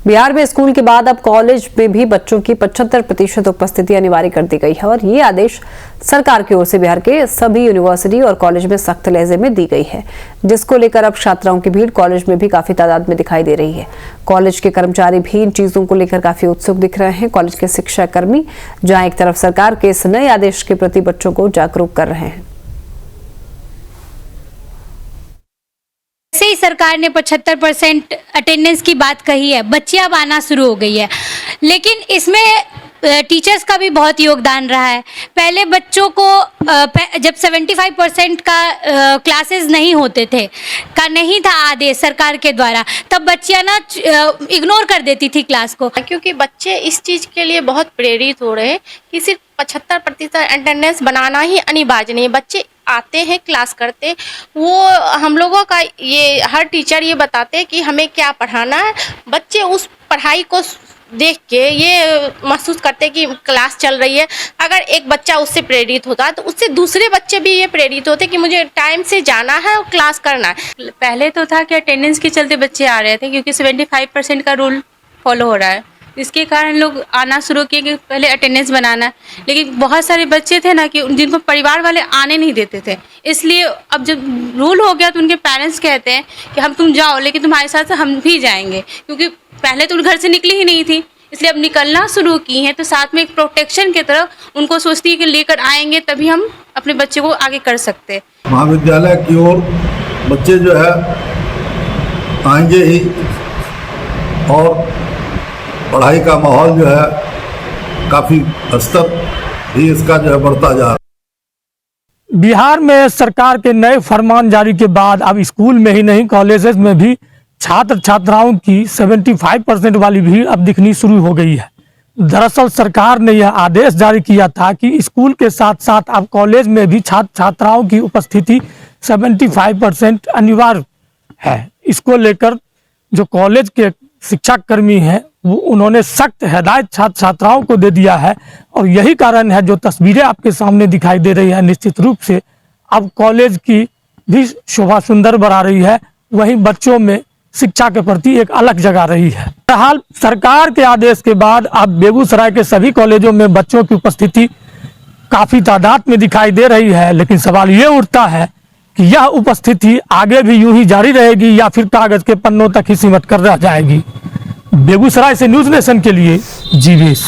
बिहार में स्कूल के बाद अब कॉलेज में भी बच्चों की 75% उपस्थिति अनिवार्य कर दी गई है और ये आदेश सरकार की ओर से बिहार के सभी यूनिवर्सिटी और कॉलेज में सख्त लहजे में दी गई है, जिसको लेकर अब छात्राओं की भीड़ कॉलेज में भी काफी तादाद में दिखाई दे रही है। कॉलेज के कर्मचारी भी इन चीजों को लेकर काफी उत्सुक दिख रहे हैं। कॉलेज के शिक्षा कर्मी जहां एक तरफ सरकार के इस नए आदेश के प्रति बच्चों को जागरूक कर रहे हैं। से ही सरकार ने 75% अटेंडेंस की बात कही है, बच्चियां अब आना शुरू हो गई है, लेकिन इसमें टीचर्स का भी बहुत योगदान रहा है। पहले बच्चों को जब 75% का क्लासेस नहीं होते थे, का नहीं था आदेश सरकार के द्वारा, तब बच्चियां ना इग्नोर कर देती थी क्लास को, क्योंकि बच्चे इस चीज़ के लिए बहुत प्रेरित हो रहे हैं कि सिर्फ 75% अटेंडेंस बनाना ही अनिवार्य नहीं है। बच्चे आते हैं, क्लास करते, वो हम लोगों का ये हर टीचर ये बताते हैं कि हमें क्या पढ़ाना है। बच्चे उस पढ़ाई को देख के ये महसूस करते हैं कि क्लास चल रही है। अगर एक बच्चा उससे प्रेरित होता है तो उससे दूसरे बच्चे भी ये प्रेरित होते कि मुझे टाइम से जाना है और क्लास करना है। पहले तो था कि अटेंडेंस के चलते बच्चे आ रहे थे, क्योंकि 75% का रूल फॉलो हो रहा है, इसके कारण लोग आना शुरू किए कि पहले अटेंडेंस बनाना। लेकिन बहुत सारे बच्चे थे ना कि जिनको परिवार वाले आने नहीं देते थे, इसलिए अब जब रूल हो गया तो उनके पेरेंट्स कहते हैं कि हम तुम जाओ, लेकिन तुम्हारे साथ हम भी जाएंगे, क्योंकि पहले तो घर से निकली ही नहीं थी, इसलिए अब निकलना शुरू की हैं। तो साथ में एक प्रोटेक्शन की तरफ उनको सोचती है कि लेकर आएंगे तभी हम अपने बच्चे को आगे कर सकते हैं। महाविद्यालय की ओर बच्चे जो है आएंगे ही और पढ़ाई का माहौल जो है काफ़ी स्तर भी इसका जो है बढ़ता जा रहा है। बिहार में सरकार के नए फरमान जारी के बाद अब स्कूल में ही नहीं कॉलेजेस में भी छात्र छात्राओं की 75% वाली भीड़ अब दिखनी शुरू हो गई है। दरअसल सरकार ने यह आदेश जारी किया था कि स्कूल के साथ साथ अब कॉलेज में भी छात्र छात्राओं की उपस्थिति 75% अनिवार्य है। इसको लेकर जो कॉलेज के शिक्षा कर्मी हैं वो उन्होंने सख्त हिदायत छात्र छात्राओं को दे दिया है और यही कारण है जो तस्वीरें आपके सामने दिखाई दे रही है। निश्चित रूप से अब कॉलेज की भी शोभा सुंदर बढ़ा रही है, वहीं बच्चों में शिक्षा के प्रति एक अलग जगह रही है। फिलहाल सरकार के आदेश के बाद अब बेगूसराय के सभी कॉलेजों में बच्चों की उपस्थिति काफी तादाद में दिखाई दे रही है, लेकिन सवाल ये उठता है कि यह उपस्थिति आगे भी यूं ही जारी रहेगी या फिर कागज के पन्नों तक ही सीमित कर रह जाएगी। बेगूसराय से न्यूज़ नेशन के लिए जीवेश।